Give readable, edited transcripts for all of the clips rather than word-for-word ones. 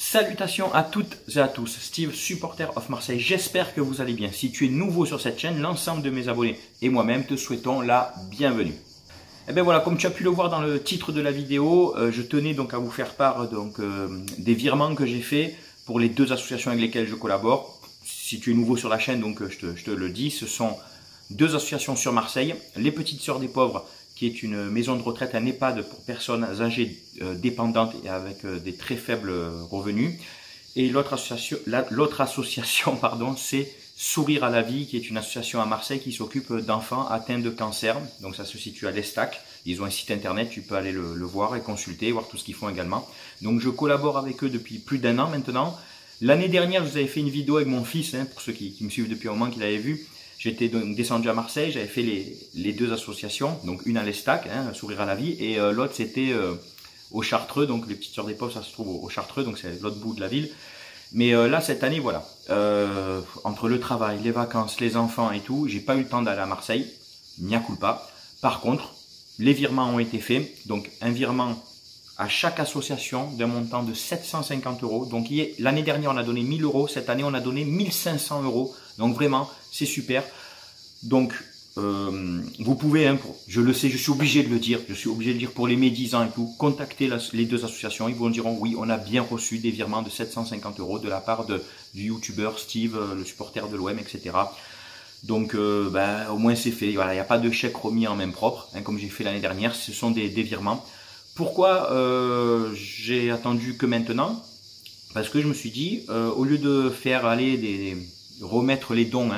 Salutations à toutes et à tous, Steve, supporter of Marseille, j'espère que vous allez bien. Si tu es nouveau sur cette chaîne, l'ensemble de mes abonnés et moi-même te souhaitons la bienvenue. Et bien voilà, comme tu as pu le voir dans le titre de la vidéo, je tenais donc à vous faire part des virements que j'ai fait pour les deux associations avec lesquelles je collabore. Si tu es nouveau sur la chaîne, donc je te le dis, ce sont deux associations sur Marseille, les Petites Sœurs des Pauvres, qui est une maison de retraite, un EHPAD pour personnes âgées dépendantes et avec des très faibles revenus. Et l'autre association, c'est Sourire à la vie, qui est une association à Marseille qui s'occupe d'enfants atteints de cancer. Donc ça se situe à l'Estac. Ils ont un site internet, tu peux aller le voir et consulter, voir tout ce qu'ils font également. Donc je collabore avec eux depuis plus d'1 an maintenant. L'année dernière, je vous avais fait une vidéo avec mon fils, pour ceux qui me suivent depuis un moment, qui l'avaient vu. J'étais donc descendu à Marseille, j'avais fait les deux associations, donc une à l'Estac, Sourire à la vie, et l'autre c'était au Chartreux, donc les Petites Sœurs des Pauvres, ça se trouve au Chartreux, donc c'est l'autre bout de la ville. Mais là, cette année, voilà, entre le travail, les vacances, les enfants et tout, j'ai pas eu le temps d'aller à Marseille, mea culpa. Par contre, les virements ont été faits, donc un virement à chaque association d'un montant de 750 €. Donc l'année dernière, on a donné 1000 €, cette année, on a donné 1500 €. Donc vraiment, c'est super. Donc, vous pouvez, je le sais, je suis obligé de le dire, pour les médisants et tout, contacter les deux associations, ils vous diront oui, on a bien reçu des virements de 750 € de la part du youtubeur Steve, le supporter de l'OM, etc. Donc, au moins c'est fait, voilà, il n'y a pas de chèque remis en main propre, comme j'ai fait l'année dernière, ce sont des virements. Pourquoi j'ai attendu que maintenant? Parce que je me suis dit, au lieu de faire aller remettre les dons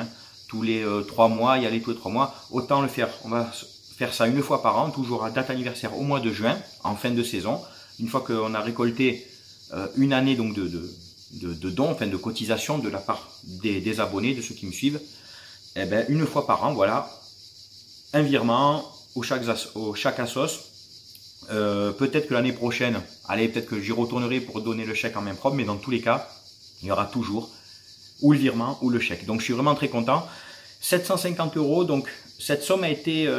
tous les 3 mois, y aller tous les 3 mois, autant le faire. On va faire ça une fois par an, toujours à date anniversaire au mois de juin, en fin de saison. Une fois qu'on a récolté une année donc de dons, de cotisation de la part des abonnés, de ceux qui me suivent, eh ben, une fois par an, voilà, un virement au chaque assos. Peut-être que l'année prochaine, peut-être que j'y retournerai pour donner le chèque en main propre, mais dans tous les cas, il y aura toujours ou le virement ou le chèque. Donc je suis vraiment très content. 750 €, donc cette somme a été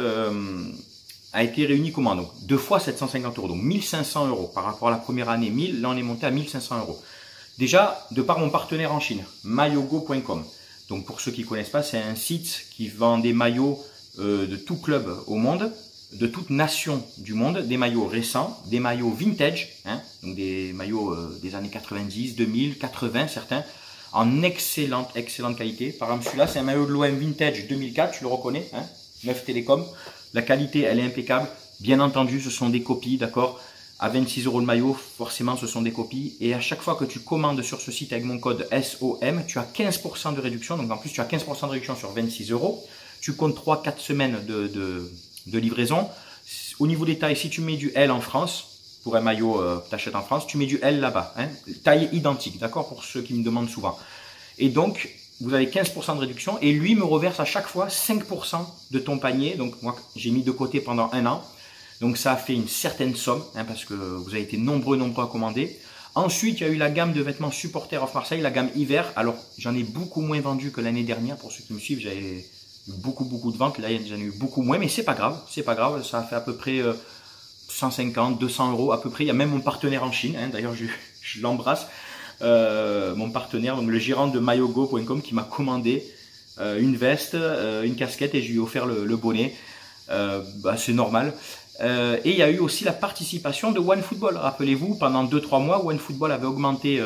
réunie comment? Donc 2 fois 750 €, donc 1500 € par rapport à la première année 1000, là on est monté à 1500 €. Déjà, de par mon partenaire en Chine, mayogo.com. Donc pour ceux qui ne connaissent pas, c'est un site qui vend des maillots de tout club au monde, de toute nation du monde, des maillots récents, des maillots vintage, donc des maillots des années 90, 2000, 80 certains, en excellente qualité. Par exemple, celui-là, c'est un maillot de l'OM vintage 2004, tu le reconnais, 9 Télécom. La qualité, elle est impeccable. Bien entendu, ce sont des copies, d'accord. À 26 € le maillot, forcément, ce sont des copies. Et à chaque fois que tu commandes sur ce site avec mon code SOM, tu as 15% de réduction. Donc en plus, tu as 15% de réduction sur 26 €. Tu comptes 3-4 semaines de livraison. Au niveau des tailles, si tu mets du L en France, pour un maillot que tu achètes en France, tu mets du L là-bas. Taille identique, d'accord, pour ceux qui me demandent souvent. Et donc, vous avez 15% de réduction et lui me reverse à chaque fois 5% de ton panier. Donc, moi, j'ai mis de côté pendant 1 an. Donc, ça a fait une certaine somme parce que vous avez été nombreux à commander. Ensuite, il y a eu la gamme de vêtements Supporter of Marseille, la gamme hiver. Alors, j'en ai beaucoup moins vendu que l'année dernière. Pour ceux qui me suivent, j'avais eu beaucoup de ventes. Là, j'en ai eu beaucoup moins, mais c'est pas grave. C'est pas grave. Ça a fait à peu près 150, 200 € à peu près. Il y a même mon partenaire en Chine. D'ailleurs, je l'embrasse. Mon partenaire, donc le gérant de mayogo.com, qui m'a commandé une veste, une casquette et je lui ai offert le bonnet. C'est normal. Et il y a eu aussi la participation de OneFootball. Rappelez-vous, pendant 2-3 mois, OneFootball avait augmenté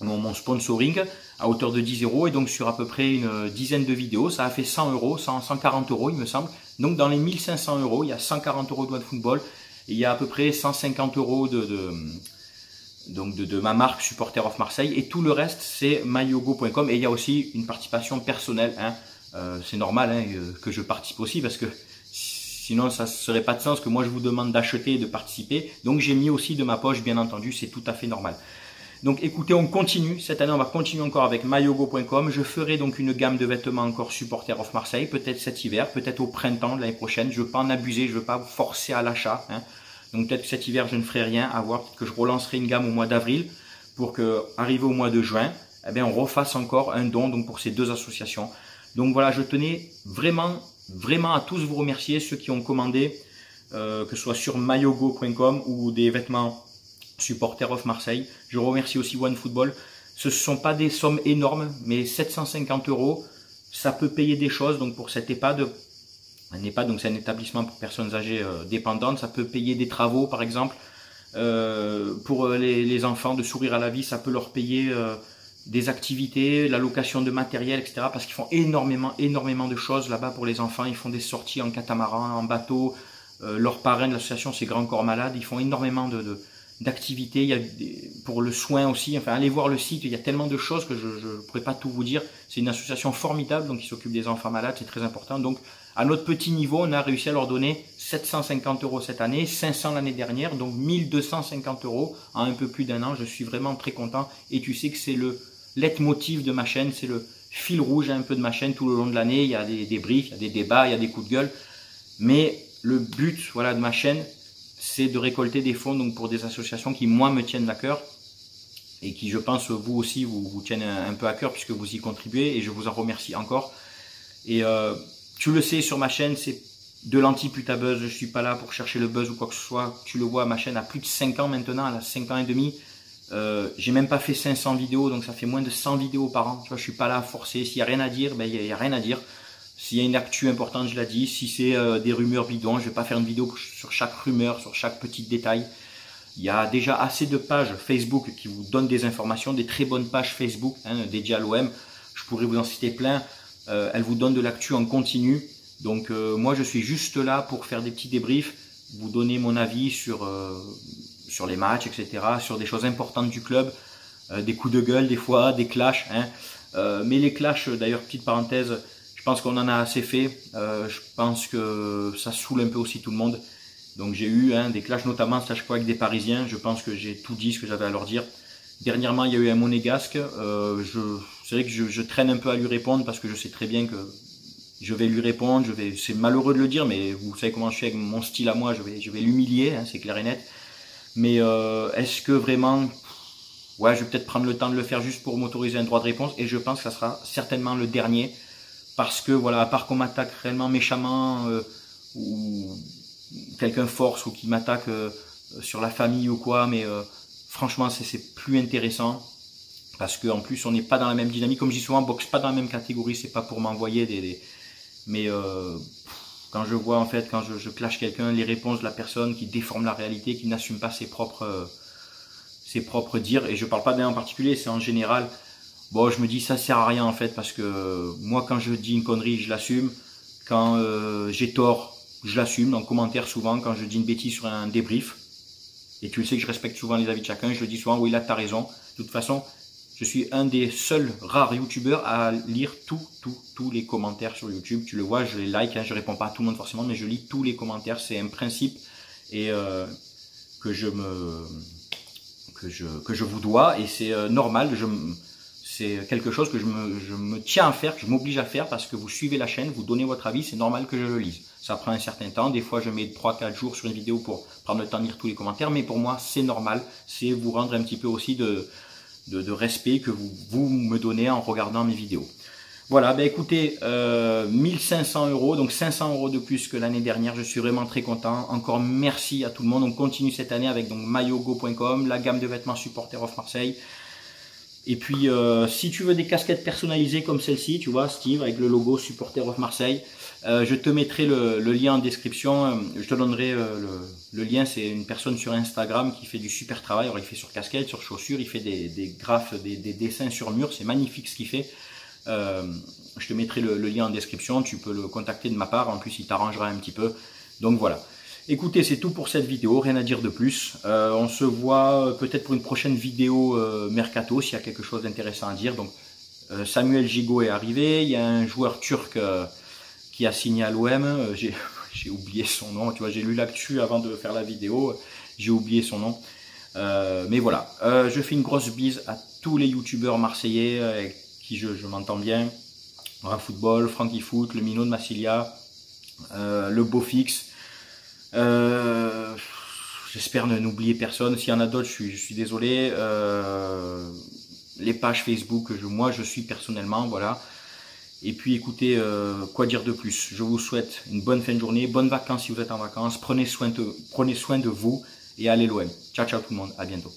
mon sponsoring à hauteur de 10 € et donc sur à peu près une dizaine de vidéos, ça a fait 100 €, 140 € il me semble. Donc dans les 1500 €, il y a 140 € de OneFootball et il y a à peu près 150 € de ma marque Supporter of Marseille et tout le reste c'est mayogo.com et il y a aussi une participation personnelle. C'est normal que je participe aussi parce que sinon ça ne serait pas de sens que moi je vous demande d'acheter et de participer. Donc j'ai mis aussi de ma poche, bien entendu, c'est tout à fait normal. Donc écoutez, on continue. Cette année, on va continuer encore avec mayogo.com. Je ferai donc une gamme de vêtements encore Supporter of Marseille, peut-être cet hiver, peut-être au printemps de l'année prochaine. Je ne veux pas en abuser, je ne veux pas vous forcer à l'achat. Donc peut-être que cet hiver, je ne ferai rien. À voir, peut-être que je relancerai une gamme au mois d'avril pour que, arrivé au mois de juin, on refasse encore un don donc pour ces deux associations. Donc voilà, je tenais vraiment à tous vous remercier, ceux qui ont commandé, que ce soit sur mayogo.com ou des vêtements supporter of Marseille. Je remercie aussi OneFootball. Ce ne sont pas des sommes énormes, mais 750 €, ça peut payer des choses. Donc pour cette EHPAD, un EHPAD, donc c'est un établissement pour personnes âgées dépendantes, ça peut payer des travaux par exemple. Pour les enfants, de sourire à la vie, ça peut leur payer des activités, la location de matériel, etc. Parce qu'ils font énormément de choses là-bas pour les enfants. Ils font des sorties en catamaran, en bateau. Leur parrain de l'association, c'est Grand Corps Malade. Ils font énormément d'activités. Il y a pour le soin aussi. Enfin, allez voir le site. Il y a tellement de choses que je ne pourrais pas tout vous dire. C'est une association formidable, donc ils s'occupent des enfants malades. C'est très important. Donc, à notre petit niveau, on a réussi à leur donner 750 € cette année, 500 l'année dernière, donc 1250 € en un peu plus d'un an. Je suis vraiment très content. Et tu sais que c'est le leitmotiv de ma chaîne, c'est le fil rouge un peu de ma chaîne tout le long de l'année. Il y a des débriefs, il y a des débats, il y a des coups de gueule. Mais le but, voilà, de ma chaîne, c'est de récolter des fonds donc pour des associations qui, moi, me tiennent à cœur et qui, je pense, vous aussi, vous tiennent un peu à cœur puisque vous y contribuez et je vous en remercie encore. Et tu le sais, sur ma chaîne, c'est de l'anti-putabuzz. Je ne suis pas là pour chercher le buzz ou quoi que ce soit. Tu le vois, ma chaîne a plus de 5 ans maintenant, elle a 5 ans et demi. J'ai même pas fait 500 vidéos, donc ça fait moins de 100 vidéos par an. Tu vois, je suis pas là à forcer. S'il y a rien à dire, ben il y a rien à dire. S'il y a une actu importante, je la dis. Si c'est des rumeurs bidons, je vais pas faire une vidéo sur chaque rumeur, sur chaque petit détail. Il y a déjà assez de pages Facebook qui vous donnent des informations, des très bonnes pages Facebook dédiées à l'OM. Je pourrais vous en citer plein. Elles vous donnent de l'actu en continu. Donc moi, je suis juste là pour faire des petits débriefs, vous donner mon avis sur les matchs, etc., sur des choses importantes du club, des coups de gueule des fois, des clashs. Mais les clashs, d'ailleurs, petite parenthèse, je pense qu'on en a assez fait. Je pense que ça saoule un peu aussi tout le monde. Donc j'ai eu des clashs, notamment à chaque fois avec des Parisiens. Je pense que j'ai tout dit ce que j'avais à leur dire. Dernièrement, il y a eu un Monégasque. C'est vrai que je traîne un peu à lui répondre parce que je sais très bien que je vais lui répondre. C'est malheureux de le dire, mais vous savez comment je suis avec mon style à moi. Je vais l'humilier, c'est clair et net. Mais est-ce que vraiment... Ouais, je vais peut-être prendre le temps de le faire juste pour m'autoriser un droit de réponse. Et je pense que ça sera certainement le dernier. Parce que, voilà, à part qu'on m'attaque réellement méchamment ou quelqu'un force ou qui m'attaque sur la famille ou quoi, mais franchement, c'est plus intéressant. Parce qu'en plus, on n'est pas dans la même dynamique. Comme je dis souvent, boxe pas dans la même catégorie. C'est pas pour m'envoyer Mais quand je vois, en fait, quand je clash quelqu'un, les réponses de la personne qui déforme la réalité, qui n'assume pas ses propres dires, et je parle pas d'un en particulier, c'est en général, bon, je me dis ça sert à rien en fait, parce que moi quand je dis une connerie, je l'assume, quand j'ai tort, je l'assume, dans le commentaire souvent, quand je dis une bêtise sur un débrief, et tu le sais que je respecte souvent les avis de chacun, je le dis souvent, oui là t'as raison, de toute façon, je suis un des seuls rares youtubeurs à lire tous les commentaires sur YouTube. Tu le vois, je les like, je réponds pas à tout le monde forcément, mais je lis tous les commentaires. C'est un principe et que je vous dois, et c'est normal. C'est quelque chose que je me tiens à faire, que je m'oblige à faire parce que vous suivez la chaîne, vous donnez votre avis, c'est normal que je le lise. Ça prend un certain temps. Des fois, je mets 3-4 jours sur une vidéo pour prendre le temps de lire tous les commentaires, mais pour moi, c'est normal. C'est vous rendre un petit peu aussi de respect que vous me donnez en regardant mes vidéos. Voilà, ben écoutez, 1500 €, donc 500 € de plus que l'année dernière. Je suis vraiment très content. Encore merci à tout le monde. On continue cette année avec donc maillogo.com, la gamme de vêtements Supporter of Marseille. Et puis, si tu veux des casquettes personnalisées comme celle-ci, tu vois, Steve, avec le logo Supporter of Marseille, je te mettrai le lien en description. Je te donnerai le lien. C'est une personne sur Instagram qui fait du super travail. Alors, il fait sur casquettes, sur chaussures, il fait des graphes, des dessins sur mur. C'est magnifique ce qu'il fait. Je te mettrai le lien en description. Tu peux le contacter de ma part. En plus, il t'arrangera un petit peu. Donc voilà. Écoutez, c'est tout pour cette vidéo, rien à dire de plus. On se voit peut-être pour une prochaine vidéo Mercato, s'il y a quelque chose d'intéressant à dire. Donc, Samuel Gigot est arrivé, il y a un joueur turc qui a signé à l'OM, j'ai oublié son nom, tu vois, j'ai lu l'actu avant de faire la vidéo, j'ai oublié son nom. Mais voilà, je fais une grosse bise à tous les youtubeurs marseillais avec qui je m'entends bien. Football, Frankie Foot, le Minot de Massilia, le Beaufix. J'espère ne n'oublier personne. S'il y en a d'autres, je suis désolé. Les pages Facebook que moi je suis personnellement, voilà. Et puis écoutez, quoi dire de plus? Je vous souhaite une bonne fin de journée, bonnes vacances si vous êtes en vacances. Prenez soin de vous et allez l'OM. Ciao, ciao tout le monde, à bientôt.